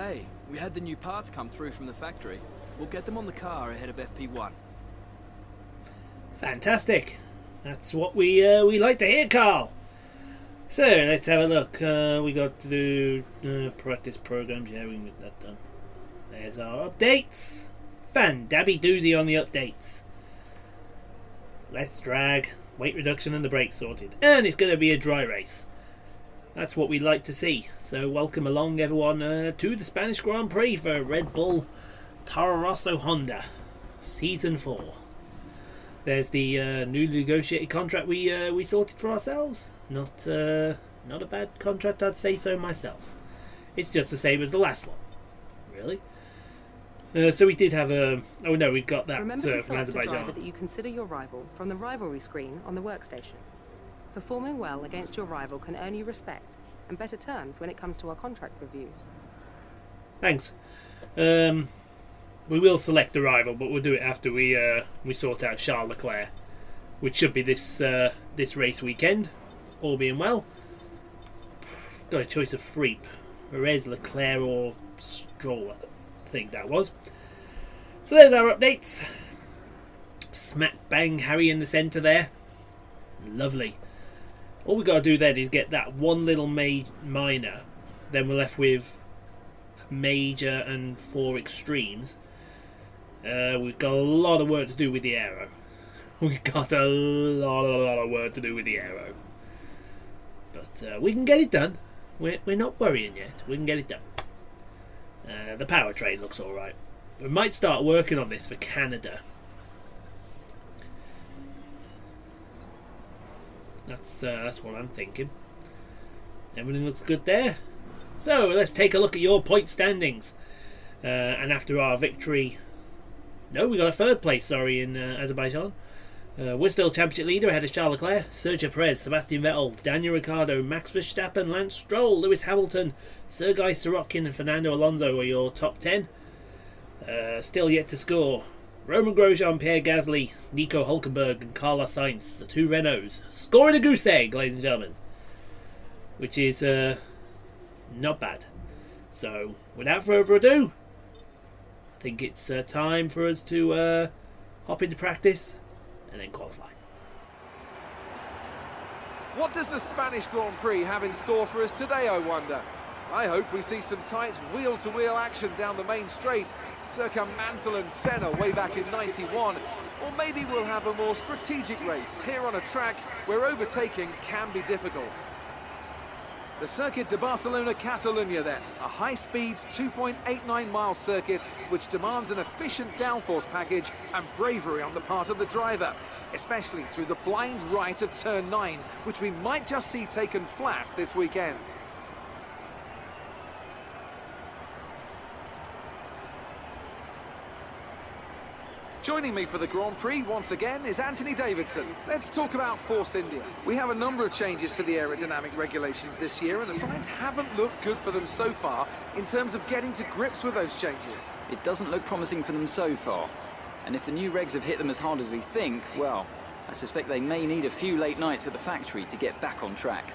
Hey, we had the new parts come through from the factory. We'll get them on the car ahead of FP1. Fantastic. That's what we like to hear, Carl. So let's have a look. We got to do practice programs. Yeah, we can get that done. There's our updates. Fan-dabby doozy on the updates. Let's drag. Weight reduction and the brake sorted. And it's going to be a dry race. That's what we'd like to see. So welcome along everyone to the Spanish Grand Prix for Red Bull TORO ROSSO Honda Season 4. There's the newly negotiated contract we sorted for ourselves. Not a bad contract, I'd say so myself. It's just the same as the last one. Really? So we did have a... Oh no, we got that Remember to from select a Azerbaijan. driver that you consider your rival from the rivalry screen on the workstation. Performing well against your rival can earn you respect and better terms when it comes to our contract reviews. Thanks. We will select the rival, but we'll do it after we sort out Charles Leclerc, which should be this race weekend, all being well. Got a choice of Freep, Perez, Leclerc, or Stroll, I think that was. So there's our updates. Smack bang Harry in the centre there. Lovely. All we got to do then is get that one little minor. Then we're left with major and 4 extremes. We've got a lot of work to do with the aero. We've got a lot of work to do with the aero. But we can get it done. We're not worrying yet. We can get it done. The powertrain looks alright. We might start working on this for Canada. That's what I'm thinking. Everything looks good there. So let's take a look at your point standings. And after our victory... No, we got a 3rd place, sorry, in Azerbaijan. We're still championship leader ahead of Charles Leclerc, Sergio Perez, Sebastian Vettel, Daniel Ricciardo, Max Verstappen, Lance Stroll, Lewis Hamilton, Sergei Sorokin and Fernando Alonso are your top 10. Still yet to score. Roman Grosjean, Pierre Gasly, Nico Hulkenberg and Carlos Sainz, the 2 Renaults, scoring a goose egg, ladies and gentlemen. Which is not bad. So, without further ado, I think it's time for us to hop into practice and then qualify. What does the Spanish Grand Prix have in store for us today, I wonder? I hope we see some tight wheel-to-wheel action down the main straight, circa Mansell and Senna way back in '91. Or maybe we'll have a more strategic race here on a track where overtaking can be difficult. The Circuit de Barcelona-Catalunya then, a high-speed 2.89-mile circuit which demands an efficient downforce package and bravery on the part of the driver, especially through the blind right of turn 9, which we might just see taken flat this weekend. Joining me for the Grand Prix once again is Anthony Davidson. Let's talk about Force India. We have a number of changes to the aerodynamic regulations this year, and the signs haven't looked good for them so far in terms of getting to grips with those changes. It doesn't look promising for them so far. And if the new regs have hit them as hard as we think, well, I suspect they may need a few late nights at the factory to get back on track.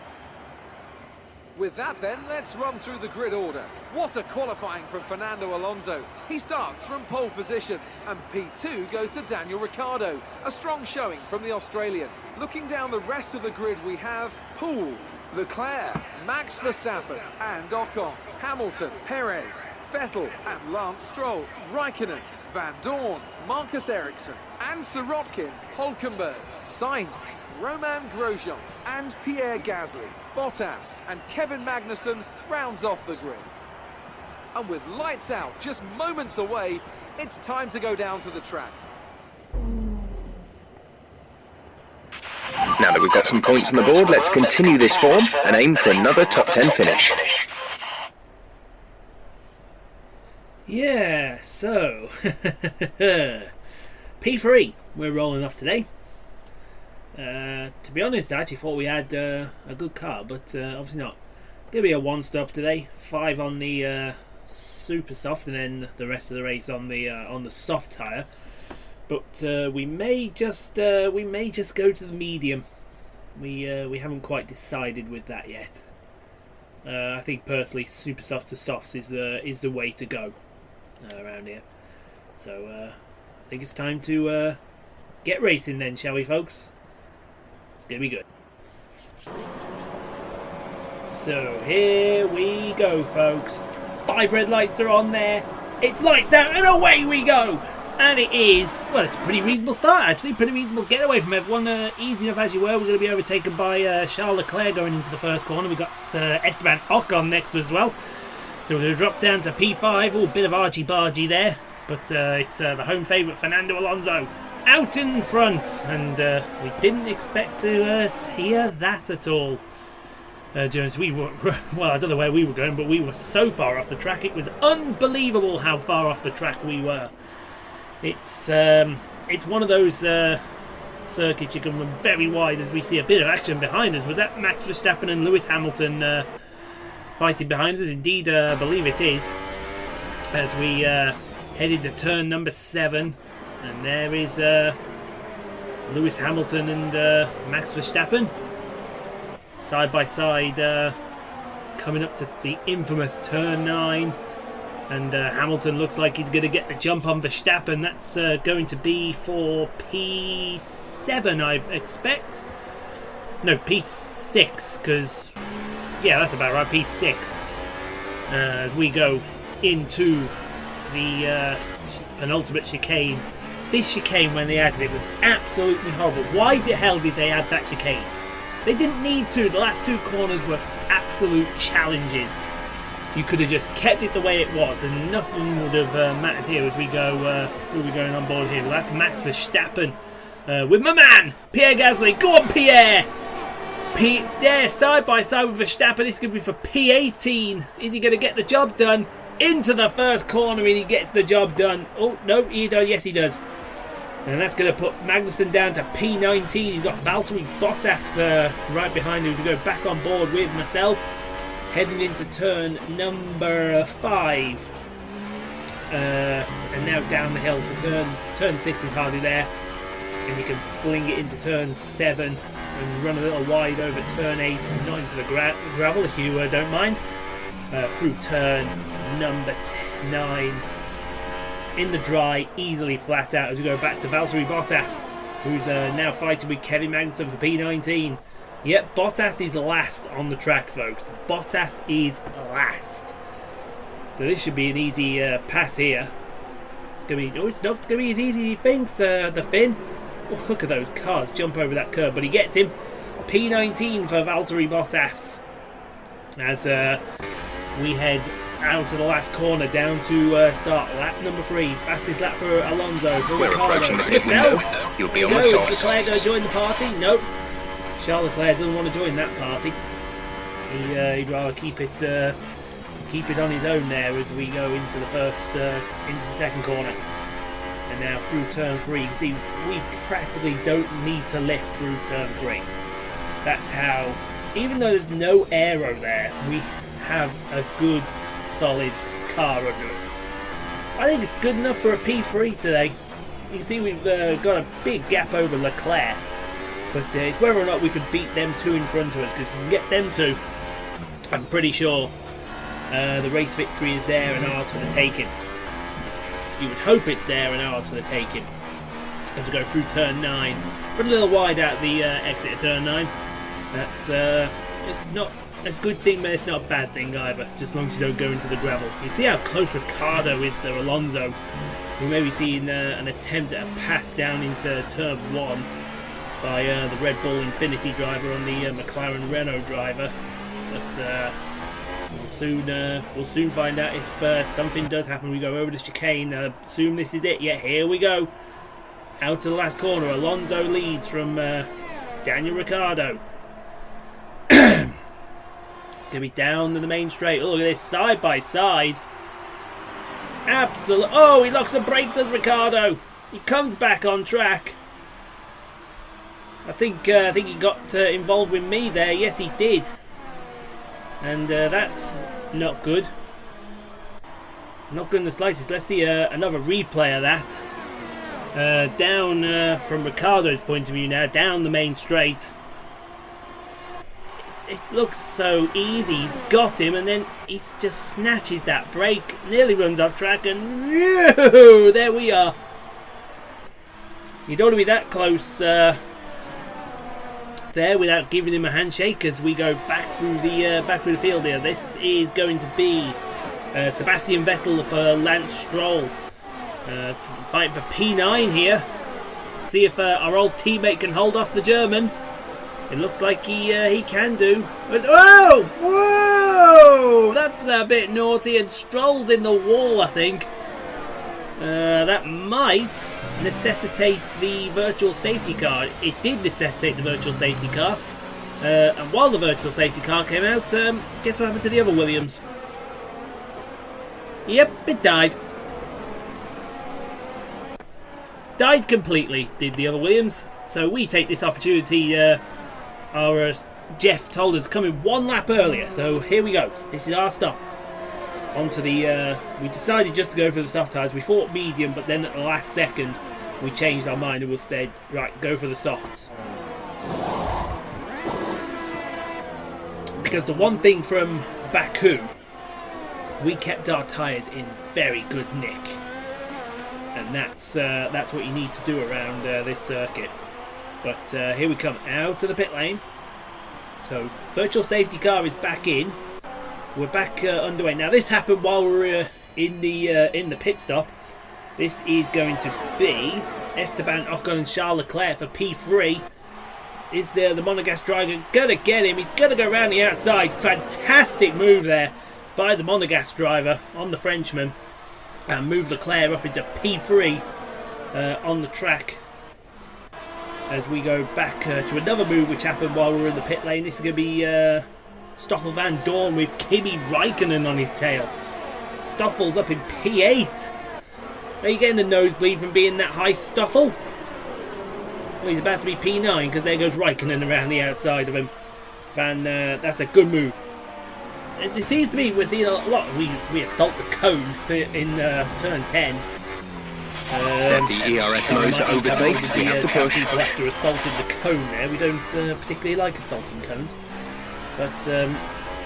With that then, let's run through the grid order. What a qualifying from Fernando Alonso. He starts from pole position, and P2 goes to Daniel Ricciardo. A strong showing from the Australian. Looking down the rest of the grid, we have Poole, Leclerc, Max Verstappen and Ocon, Hamilton, Perez, Vettel and Lance Stroll, Raikkonen, Van Dorn, Marcus Ericsson and Sorokin, Hulkenberg, Sainz, Roman Grosjean and Pierre Gasly. Bottas and Kevin Magnussen rounds off the grid. And with lights out just moments away, it's time to go down to the track. Now that we've got some points on the board, let's continue this form and aim for another top 10 finish. Yeah, so P3, we're rolling off today. To be honest, I actually thought we had a good car, but obviously not. Gonna be a 1-stop today, 5 on the super soft, and then the rest of the race on the soft tyre. But we may just go to the medium. We haven't quite decided with that yet. I think personally, super softs to softs is the way to go around here. So I think it's time to get racing then, shall we, folks? It's gonna be good. So here we go, folks. 5 red lights are on there. It's lights out and away we go. And it is, well, it's a pretty reasonable start actually. Pretty reasonable getaway from everyone. Easy enough as you were. We're going to be overtaken by Charles Leclerc going into the first corner. We've got Esteban Ocon next as well. So we're going to drop down to P5. Oh, a bit of argy-bargy there. But it's the home favourite Fernando Alonso out in front. And we didn't expect to hear that at all. Jones, we were, well, I don't know where we were going, but we were so far off the track. It was unbelievable how far off the track we were. It's one of those circuits you can run very wide, as we see a bit of action behind us. Was that Max Verstappen and Lewis Hamilton fighting behind us? Indeed, I believe it is. As we head into turn number 7, and there is Lewis Hamilton and Max Verstappen side by side, coming up to the infamous turn 9. And Hamilton looks like he's going to get the jump on Verstappen. That's going to be for P7, I expect. No, P6, because, yeah, that's about right, P6. As we go into the penultimate chicane. This chicane, when they added it, was absolutely horrible. Why the hell did they add that chicane? They didn't need to. The last 2 corners were absolute challenges. You could have just kept it the way it was, and nothing would have mattered here as we go. We'll be going on board here. Well, that's Max Verstappen with my man Pierre Gasly. Go on, Pierre. There, side by side with Verstappen. This is going to be for P18. Is he going to get the job done? Into the first corner, and he gets the job done. Oh no, he does. Yes, he does. And that's going to put Magnussen down to P19. You've got Valtteri Bottas right behind him to go back on board with myself. Heading into turn number 5. And now down the hill to turn 6 is hardly there. And you can fling it into turn 7 and run a little wide over turn 8, not into the gravel if you don't mind. Through turn number 9. In the dry, easily flat out as we go back to Valtteri Bottas, who's now fighting with Kevin Magnussen for P19. Yep, Bottas is last on the track, folks. Bottas is last. So this should be an easy pass here. It's not going to be as easy as he thinks, the Finn. Oh, look at those cars jump over that curb, but he gets him. P19 for Valtteri Bottas. As we head out to the last corner, down to start lap number 3. Fastest lap for Alonso, for We're Ricardo, approaching for the hit yourself. window. You'll be on the Is sauce. Leclerc going to join the party? Nope. Charles Leclerc doesn't want to join that party. He'd rather keep it on his own there as we go into the second corner. And now through turn 3. You see, we practically don't need to lift through turn 3. That's how, even though there's no aero there, we have a good, solid car under us. I think it's good enough for a P3 today. You can see we've got a big gap over Leclerc. But it's whether or not we could beat them 2 in front of us, because if we can get them 2, I'm pretty sure the race victory is there and ours for the taking. You would hope it's there and ours for the taking. As we go through turn 9. Run a little wide out the exit of turn 9. That's it's not a good thing, but it's not a bad thing either, just as long as you don't go into the gravel. You can see how close Ricardo is to Alonso. We may be seeing an attempt at a pass down into turn 1 by the Red Bull Infinity driver on the McLaren Renault driver, but we'll soon find out if something does happen. We go over the chicane. Assume this is it. Yeah, here we go. Out to the last corner. Alonso leads from Daniel Ricciardo. It's going to be down to the main straight. Oh, look at this, side by side. Absolutely. Oh, he locks the brake, does Ricciardo. He comes back on track. I think he got involved with me there. Yes, he did. And that's not good. Not good in the slightest. Let's see another replay of that. Down from Ricciardo's point of view now, down the main straight. looks so easy. He's got him, and then he just snatches that brake, nearly runs off track, and there we are. You don't want to be that close there without giving him a handshake as we go back through the field here. This is going to be Sebastian Vettel for Lance Stroll, fighting for P9 here. See if our old teammate can hold off the German. It looks like he can do. But whoa! That's a bit naughty, and Stroll's in the wall, I think. That might necessitate the virtual safety car. It did necessitate the virtual safety car. And while the virtual safety car came out, guess what happened to the other Williams? Yep, it died. Died completely, did the other Williams. So we take this opportunity. Our Jeff told us coming one lap earlier. So here we go. This is our stop. Onto the. We decided just to go for the soft tyres. We thought medium, but then at the last second we changed our mind and we said, right, go for the softs. Because the one thing from Baku, we kept our tyres in very good nick. And that's what you need to do around this circuit. But here we come out of the pit lane. So virtual safety car is back in. We're back underway. Now this happened while we were in the pit stop. This is going to be Esteban Ocon and Charles Leclerc for P3. Is the Monegasque driver gonna get him? He's gonna go around the outside. Fantastic move there by the Monegasque driver on the Frenchman. And move Leclerc up into P3 on the track. As we go back to another move which happened while we were in the pit lane. This is going to be Stoffel Van Dorn with Kimi Räikkönen on his tail. Stoffel's up in P8. Are you getting a nosebleed from being that high, Stoffel? Well, he's about to be P9 because there goes Räikkönen around the outside of him. That's a good move. It seems to me we're seeing a lot. We assault the cone in turn 10. Set the ERS mode to overtake. We have to push. People after assaulting the cone there. We don't particularly like assaulting cones. But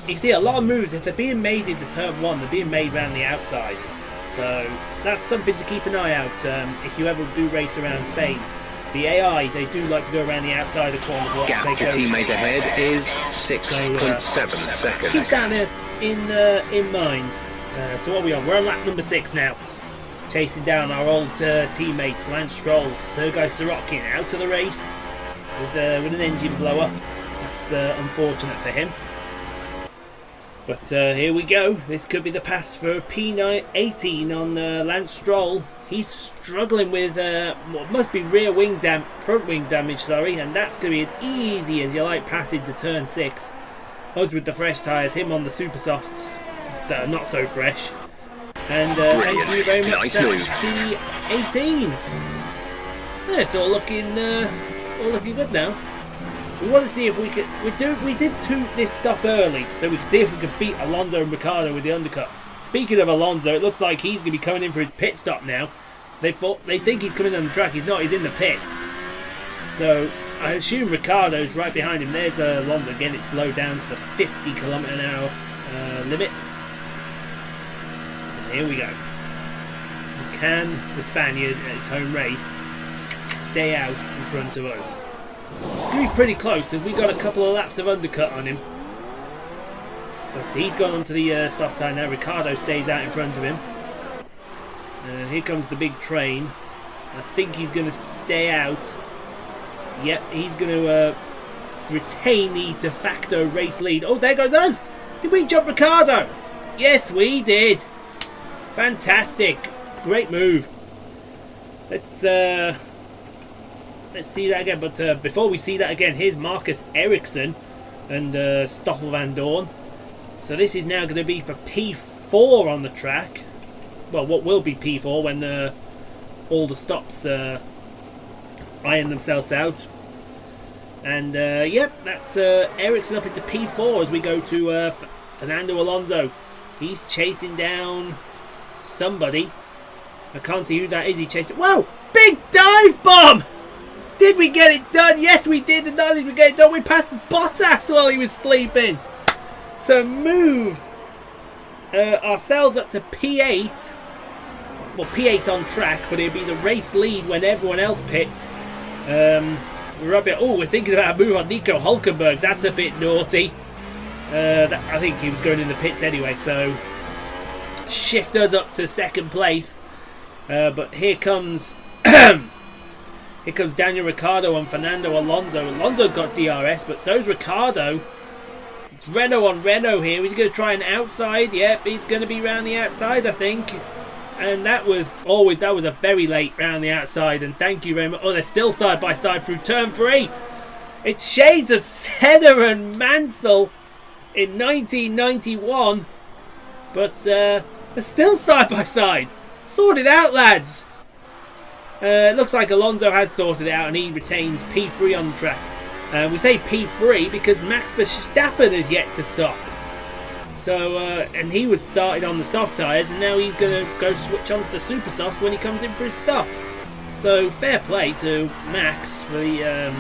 you see a lot of moves, if they're being made into turn 1, they're being made around the outside. So that's something to keep an eye out if you ever do race around Spain. The AI, they do like to go around the outside of corners a lot. Gap to teammate ahead is 6.7 seconds. Keep that in mind. So what are we on? We're on lap number 6 now. Chasing down our old teammate Lance Stroll. Sergei Sorokin out of the race with an engine blower. That's unfortunate for him. But here we go. This could be the pass for P18 on Lance Stroll. He's struggling with what must be front wing damage, sorry, and that's going to be an easy as you like passing to turn 6. Us with the fresh tyres, him on the super softs that are not so fresh. And thank you very much. Nice move. P18. Yeah, it's all looking good now. We want to see if we could. We did toot this stop early, so we could see if we could beat Alonso and Ricciardo with the undercut. Speaking of Alonso, it looks like he's going to be coming in for his pit stop now. They think he's coming on the track. He's not. He's in the pits. So I assume Ricciardo's right behind him. There's Alonso again. It's slowed down to the 50 km/h limit. And here we go. Can the Spaniard at his home race stay out in front of us? It's going to be pretty close because we got a couple of laps of undercut on him. But he's gone onto the soft tyre now. Ricciardo stays out in front of him. And here comes the big train. I think he's going to stay out. Yep, he's going to retain the de facto race lead. Oh, there goes us! Did we jump Ricciardo? Yes, we did. Fantastic. Great move. Let's see that again. But before we see that again, here's Marcus Ericsson and Stoffel Van Dorn. So this is now going to be for P4 on the track. Well, what will be P4 when all the stops iron themselves out. And yep, that's Ericsson up into P4 as we go to Fernando Alonso. He's chasing down somebody. I can't see who that is. He chased it. Whoa! Big dive bomb! Did we get it done? Yes, we did. And not only did we get it done, we passed Bottas while he was sleeping. So move ourselves up to P8. Well, P8 on track, but it'll be the race lead when everyone else pits. We're thinking about a move on Nico Hulkenberg. That's a bit naughty. I think he was going in the pits anyway, so shift us up to second place. But here comes Daniel Ricciardo and Fernando Alonso. Alonso's got DRS, but so's Ricciardo. It's Renault on Renault here. He's going to try an outside. Yep, he's going to be round the outside, I think. And that was a very late round the outside. And thank you very much. Oh, they're still side by side through turn 3. It's shades of Senna and Mansell in 1991. But they're still side by side. Sort it out, lads. It looks like Alonso has sorted it out and he retains P3 on the track. We say P3 because Max Verstappen is yet to stop. So, and he was started on the soft tyres and now he's going to go switch onto the super soft when he comes in for his stop. So, fair play to Max for the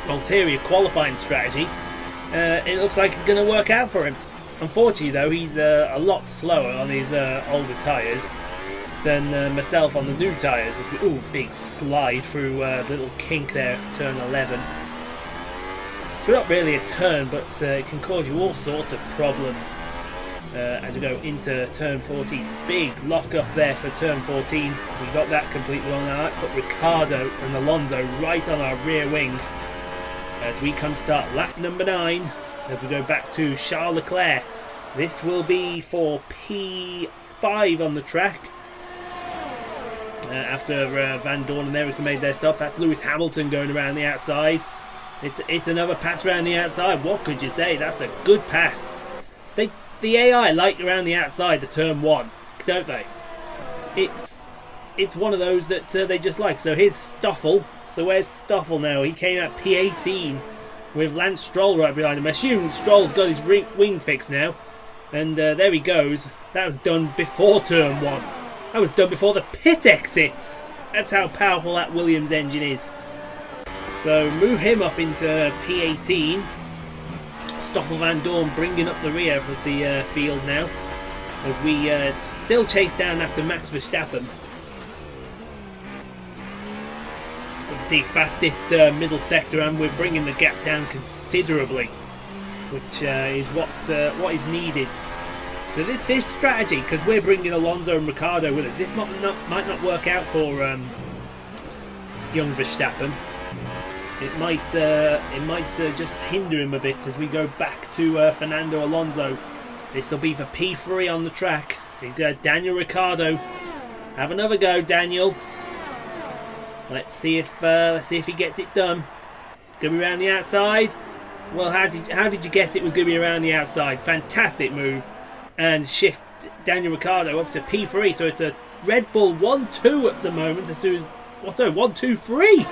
ulterior qualifying strategy. It looks like it's going to work out for him. Unfortunately though, he's a lot slower on his older tyres than myself on the new tyres. Ooh, big slide through the little kink there at turn 11. It's not really a turn, but it can cause you all sorts of problems as we go into turn 14. Big lock up there for turn 14. We got that completely wrong. I put Ricciardo and Alonso right on our rear wing as we come start lap number 9 as we go back to Charles Leclerc. This will be for P5 on the track. After Van Dorn and Ericsson made their stop, that's Lewis Hamilton going around the outside. It's another pass around the outside. What could you say? That's a good pass. The AI like around the outside to turn 1, don't they? It's one of those that they just like. So here's Stoffel. So where's Stoffel now? He came out P18 with Lance Stroll right behind him. I assume Stroll's got his wing fixed now. And there he goes. That was done before turn 1. That was done before the pit exit. That's how powerful that Williams engine is. So move him up into P18. Stoffel Van Dorn bringing up the rear of the field now. As we still chase down after Max Verstappen. You can see fastest middle sector, and we're bringing the gap down considerably. Which is what is needed. So this strategy, because we're bringing Alonso and Ricciardo with us, this might not work out for young Verstappen. It might just hinder him a bit as we go back to Fernando Alonso. This will be for P3 on the track. He's got Daniel Ricciardo. Have another go, Daniel. Let's see if he gets it done. Gonna be around the outside. Well, how did you guess it was gonna be around the outside? Fantastic move. And shift Daniel Ricciardo up to P3, so it's a Red Bull 1-2 at the moment. As soon as 1-2-3.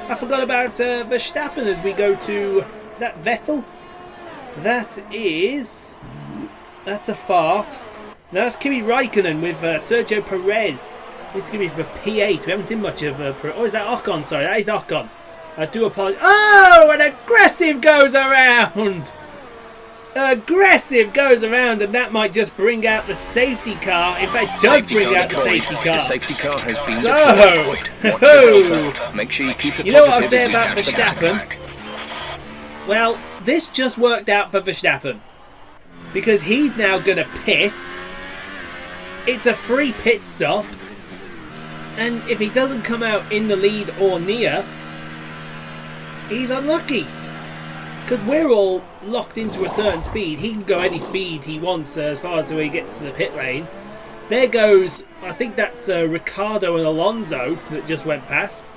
I forgot about Verstappen as we go to. Is that Vettel? That's a fart. No, that's Kimi Raikkonen with Sergio Perez. This is going to be for P8. We haven't seen much of. Oh, is that Ocon? Sorry, that is Ocon. I do apologise. Oh, an aggressive goes around. Aggressive goes around, and that might just bring out the safety car. In fact, it does bring out the safety car. The safety car has been deployed. Make sure you keep it. You know what I was saying about Verstappen? Well, this just worked out for Verstappen because he's now going to pit. It's a free pit stop, and if he doesn't come out in the lead or near, he's unlucky. Because we're all locked into a certain speed. He can go any speed he wants as far as he gets to the pit lane. There goes, I think that's Ricciardo and Alonso that just went past.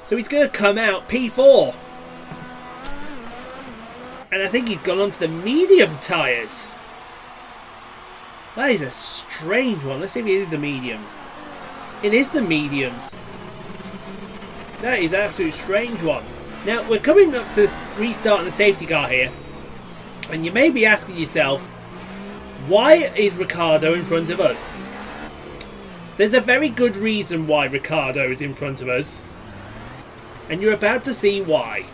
So he's going to come out P4. And I think he's gone onto the medium tyres. That is a strange one. Let's see if it is the mediums. It is the mediums. That is an absolute strange one. Now, we're coming up to restarting the safety car here. And you may be asking yourself, why is Ricciardo in front of us? There's a very good reason why Ricciardo is in front of us. And you're about to see why.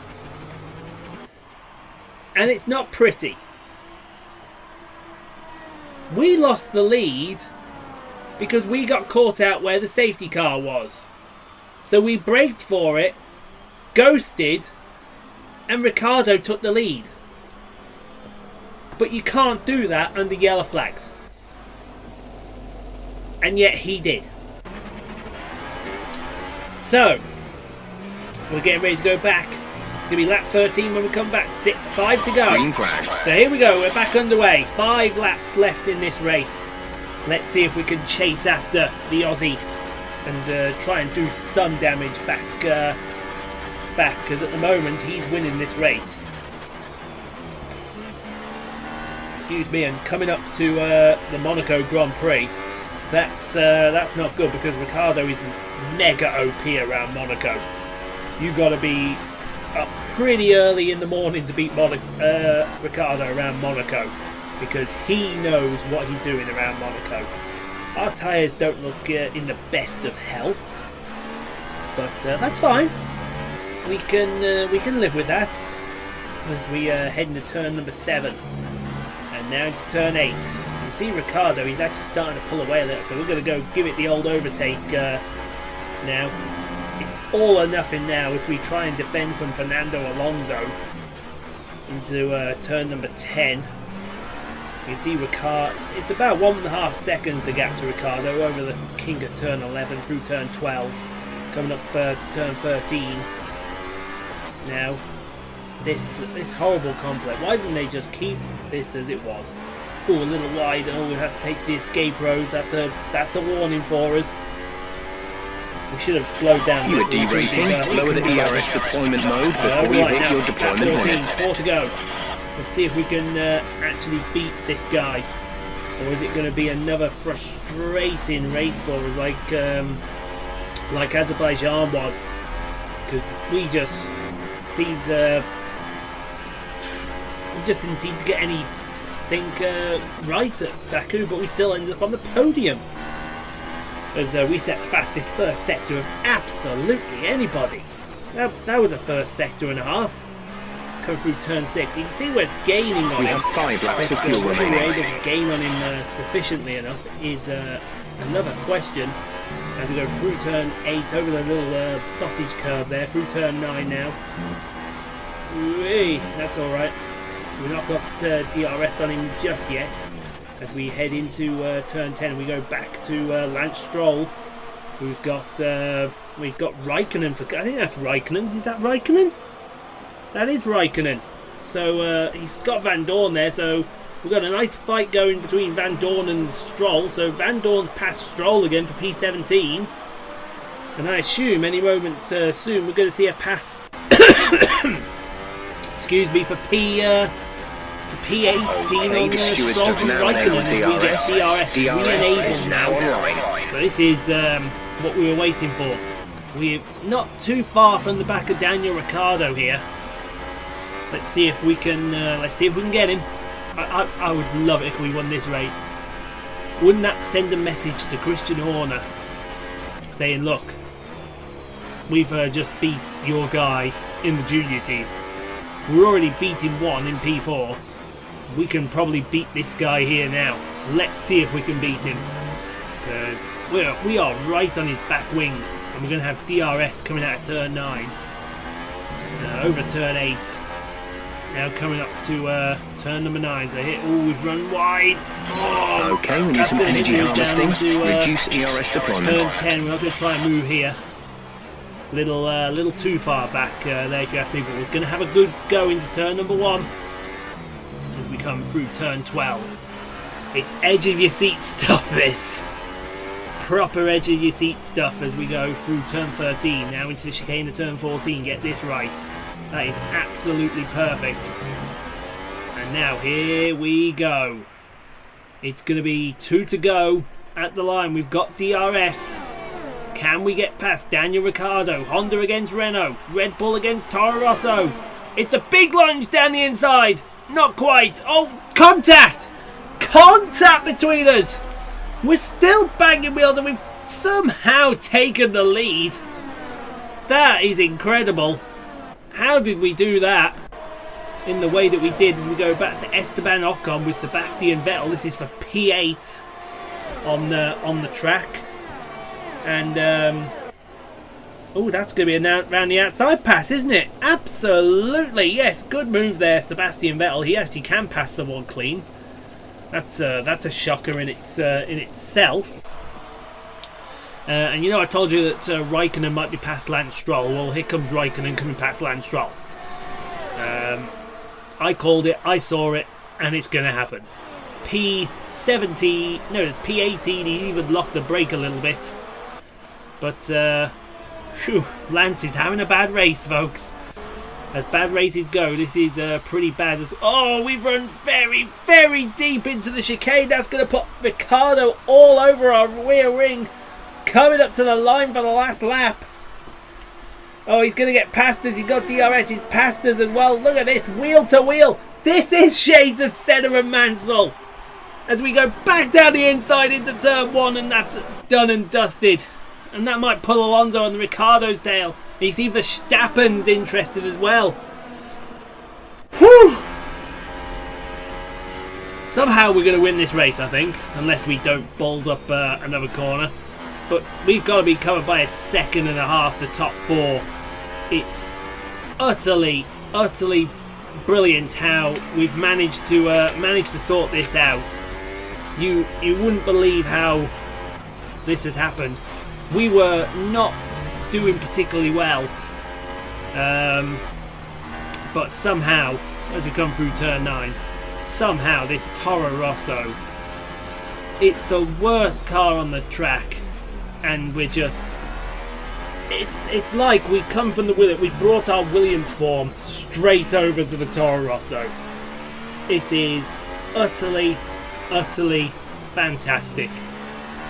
And it's not pretty. We lost the lead because we got caught out where the safety car was. So we braked for it, ghosted, and Ricciardo took the lead. But you can't do that under yellow flags. And yet he did. So, we're getting ready to go back. It's going to be lap 13 when we come back. 5 to go. Green flag. So here we go. We're back underway. 5 laps left in this race. Let's see if we can chase after the Aussie and try and do some damage back. Because at the moment he's winning this race. Excuse me. And coming up to the Monaco Grand Prix, that's not good because Ricciardo is mega OP around Monaco. You got to be up pretty early in the morning to beat Ricciardo around Monaco because he knows what he's doing around Monaco. Our tyres don't look in the best of health, but that's fine. We can live with that as we head into turn number 7 and now into turn 8. You can see Ricciardo, he's actually starting to pull away a little, so we're going to go give it the old overtake now. It's all or nothing now as we try and defend from Fernando Alonso into turn number 10. You see Ricciardo, it's about 1.5 seconds the gap to Ricciardo over the king of turn 11 through turn 12. Coming up to turn 13. Now, this horrible complex, why didn't they just keep this as it was? Oh, a little wide, we have to take to the escape road, that's a warning for us. We should have slowed down. You are derating. Lower the ERS deployment mode before you hit your deployment limit. 4 to go. Let's see if we can actually beat this guy. Or is it going to be another frustrating race for us like Azerbaijan was? Because we just seemed we just didn't seem to get anything right at Baku, but we still ended up on the podium. As we set the fastest first sector of absolutely anybody. That was a first sector and a half. Come through turn 6. You can see we're gaining on him. We have 5 laps of fuel whether remaining. we're able to gain on him sufficiently enough is another question. As we go through turn 8, over the little sausage curve there, through turn 9 now. Whee, that's alright. We've not got DRS on him just yet. As we head into turn 10, we go back to Lance Stroll, who's got he's got Raikkonen for. I think that's Raikkonen. Is that Raikkonen? That is Raikkonen. So he's got Van Dorn there. So we've got a nice fight going between Van Dorn and Stroll. So Van Dorn's past Stroll again for P17, and I assume any moment soon we're going to see a pass. Excuse me, for P18 on the Stroll from Raikkonen as we get DRS re-enabled now. So this is what we were waiting for. We're not too far from the back of Daniel Ricciardo here. Let's see if we can get him. I would love it if we won this race. Wouldn't that send a message to Christian Horner saying, look, we've just beat your guy in the junior team. We're already beating one in P4. We can probably beat this guy here now. Let's see if we can beat him. Because we are right on his back wing. And we're going to have DRS coming out of turn 9. Over turn 8. Now coming up to turn number 9. So here, we've run wide. Oh, okay, we need some energy harvesting. Reduce ERS deployment. Turn 10. We're not going to try and move here. Little too far back there, if you ask me. But we're going to have a good go into turn number 1 as we come through turn 12. It's edge of your seat stuff, this. Proper edge of your seat stuff as we go through turn 13. Now into the chicane of turn 14. Get this right. That is absolutely perfect. And now here we go. It's going to be 2 to go at the line. We've got DRS. Can we get past Daniel Ricciardo? Honda against Renault. Red Bull against Toro Rosso. It's a big lunge down the inside. Not quite. Oh, contact! Contact between us! We're still banging wheels and we've somehow taken the lead. That is incredible. How did we do that in the way that we did as we go back to Esteban Ocon with Sebastian Vettel? This is for P8 on the track. And oh, that's going to be around the outside pass, isn't it? Absolutely, yes. Good move there, Sebastian Vettel. He actually can pass someone clean. That's a shocker in itself. And you know, I told you that Raikkonen might be past Lance Stroll. Well, here comes Raikkonen coming past Lance Stroll. I called it, I saw it, and it's going to happen. P17, no, it's P18. He even locked the brake a little bit. But, whew, Lance is having a bad race, folks. As bad races go, this is pretty bad. Oh, we've run very, very deep into the chicane. That's going to put Ricciardo all over our rear ring. Coming up to the line for the last lap. Oh, he's going to get past us. He's got DRS. He's past us as well. Look at this. Wheel to wheel. This is shades of Senna and Mansell. As we go back down the inside into turn 1. And that's done and dusted. And that might pull Alonso on Ricciardo's tail. You see Verstappen's interested as well. Whew! Somehow we're going to win this race, I think. Unless we don't balls up another corner. But we've got to be covered by a second and a half, the top 4. It's utterly, utterly brilliant how we've managed to sort this out. You wouldn't believe how this has happened. We were not doing particularly well, but somehow, as we come through turn 9, somehow this Toro Rosso, it's the worst car on the track. And we're just... It's like we come from the Williams... We brought our Williams form straight over to the Toro Rosso. It is utterly, utterly fantastic.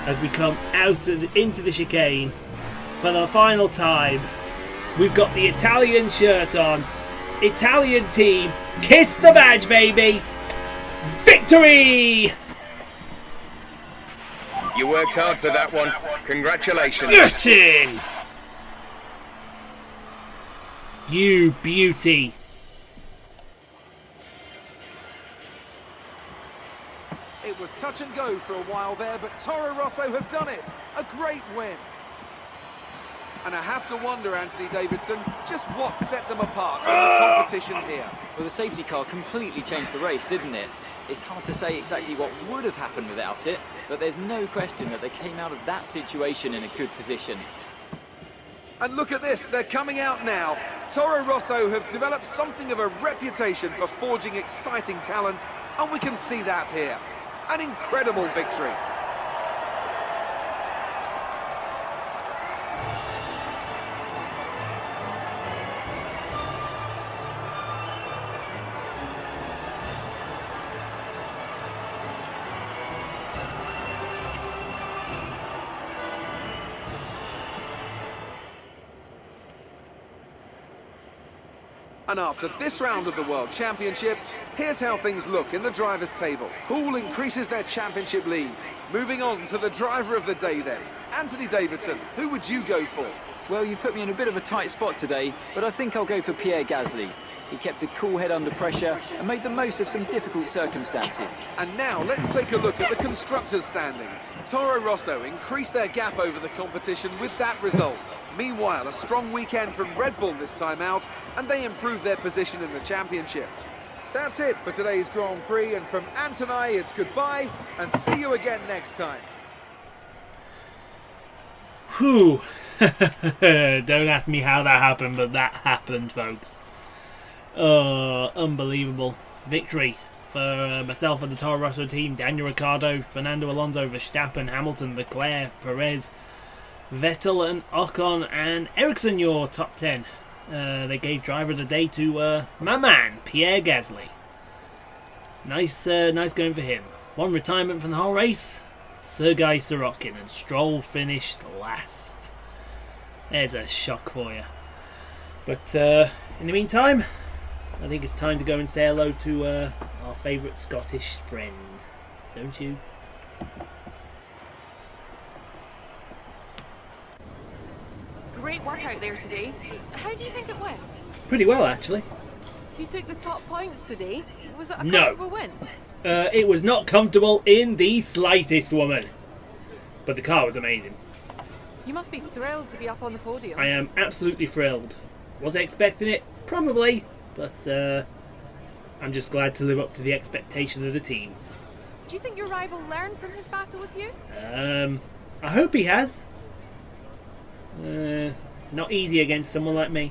As we come out into the chicane for the final time. We've got the Italian shirt on. Italian team. Kiss the badge, baby! Victory! You worked hard for that one. Congratulations. Martin! You beauty. It was touch and go for a while there, but Toro Rosso have done it. A great win. And I have to wonder, Anthony Davidson, just what set them apart from the competition here. Well, the safety car completely changed the race, didn't it? It's hard to say exactly what would have happened without it, but there's no question that they came out of that situation in a good position. And look at this, they're coming out now. Toro Rosso have developed something of a reputation for forging exciting talent, and we can see that here. An incredible victory. And after this round of the World Championship, here's how things look in the drivers' table. Poole increases their championship lead. Moving on to the driver of the day then. Anthony Davidson, who would you go for? Well, you've put me in a bit of a tight spot today, but I think I'll go for Pierre Gasly. He kept a cool head under pressure and made the most of some difficult circumstances. And now let's take a look at the constructors' standings. Toro Rosso increased their gap over the competition with that result. Meanwhile, a strong weekend from Red Bull this time out, and they improved their position in the championship. That's it for today's Grand Prix, and from Ant and I, it's goodbye, and see you again next time. Whew. Don't ask me how that happened, but that happened, folks. Oh, unbelievable victory for myself and the Toro Rosso team. Daniel Ricciardo, Fernando Alonso, Verstappen, Hamilton, Leclerc, Perez, Vettel and Ocon and Ericsson, your top 10. They gave driver of the day to my man, Pierre Gasly. Nice going for him. One retirement from the whole race, Sergei Sorokin, and Stroll finished last. There's a shock for you. But in the meantime, I think it's time to go and say hello to our favourite Scottish friend. Don't you? great work out there today. How do you think it went? Pretty well, actually. You took the top points today. Was it a No. comfortable win? It was not comfortable in the slightest, woman. But the car was amazing. You must be thrilled to be up on the podium. I am absolutely thrilled. Was I expecting it? Probably. But I'm just glad to live up to the expectation of the team. Do you think your rival learned from his battle with you? I hope he has. Not easy against someone like me.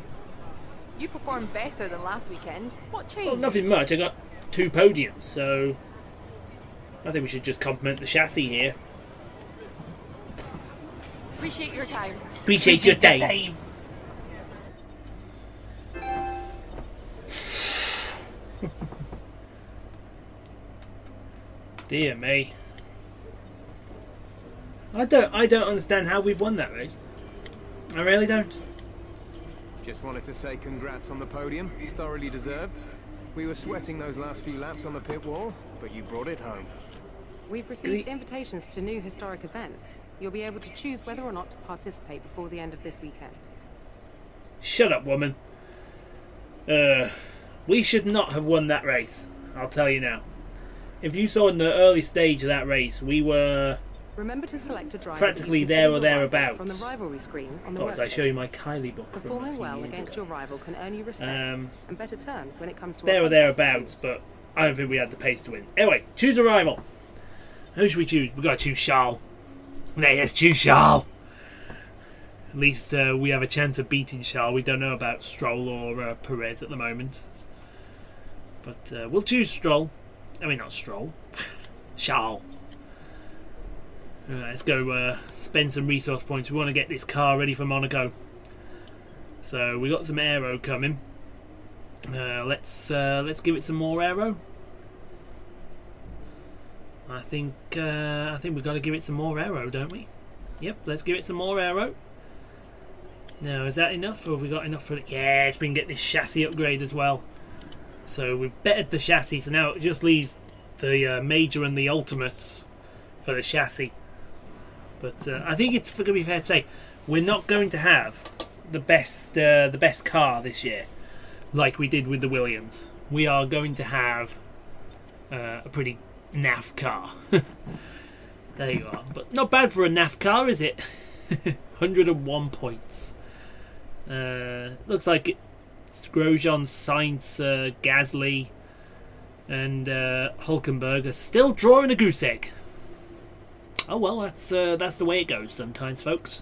You performed better than last weekend. What changed? Well, nothing much. I got 2 podiums, so I think we should just compliment the chassis here. Appreciate your time. Appreciate your time. Dear me. I don't understand how we've won that race. I really don't. Just wanted to say congrats on the podium. It's thoroughly deserved. We were sweating those last few laps on the pit wall, but you brought it home. We've received invitations to new historic events. You'll be able to choose whether or not to participate before the end of this weekend. Shut up, woman. We should not have won that race. I'll tell you now. If you saw in the early stage of that race, we were Remember to select a driver practically that you there or consider your rival thereabouts. from the rivalry screen on the As I show workstation. you my Kylie book from a Performing few well years against ago. your rival can earn you respect and better terms when it comes to There or a thereabouts, but I don't think we had the pace to win. Anyway, choose a rival. Who should we choose? We've got to choose Charles. Let's choose Charles. At least we have a chance of beating Charles. We don't know about Stroll or Perez at the moment. But we'll choose Stroll. I mean, not Stroll. Charles. Let's go spend some resource points. We want to get this car ready for Monaco. So we got some aero coming. Let's give it some more aero. I think we've got to give it some more aero, don't we? Yep, let's give it some more aero. Now, is that enough, or have we got enough for it? Yes, we can get this chassis upgrade as well. So we've bettered the chassis, so now it just leaves the major and the ultimates for the chassis. But I think it's going to be fair to say we're not going to have the best car this year, like we did with the Williams. We are going to have a pretty naff car. There you are. But not bad for a naff car, is it? 101 points. Looks like it's Grosjean, Sainz, Gasly, and Hulkenberg are still drawing a goose egg. Oh well, that's the way it goes sometimes, folks.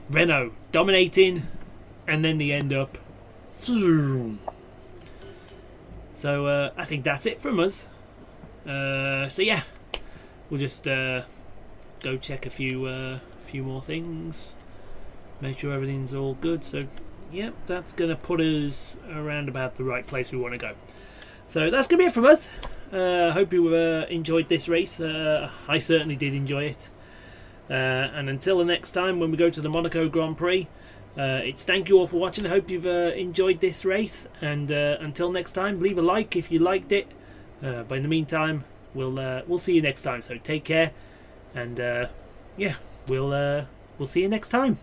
Renault dominating, and then they end up. So I think that's it from us. So yeah, we'll just go check a few more things, make sure everything's all good. So yep, that's gonna put us around about the right place we want to go. So that's gonna be it from us. Hope you enjoyed this race. I certainly did enjoy it. And until the next time when we go to the Monaco Grand Prix, it's thank you all for watching. I hope you've enjoyed this race, and until next time, leave a like if you liked it. But in the meantime, we'll see you next time. So take care, and yeah, we'll see you next time.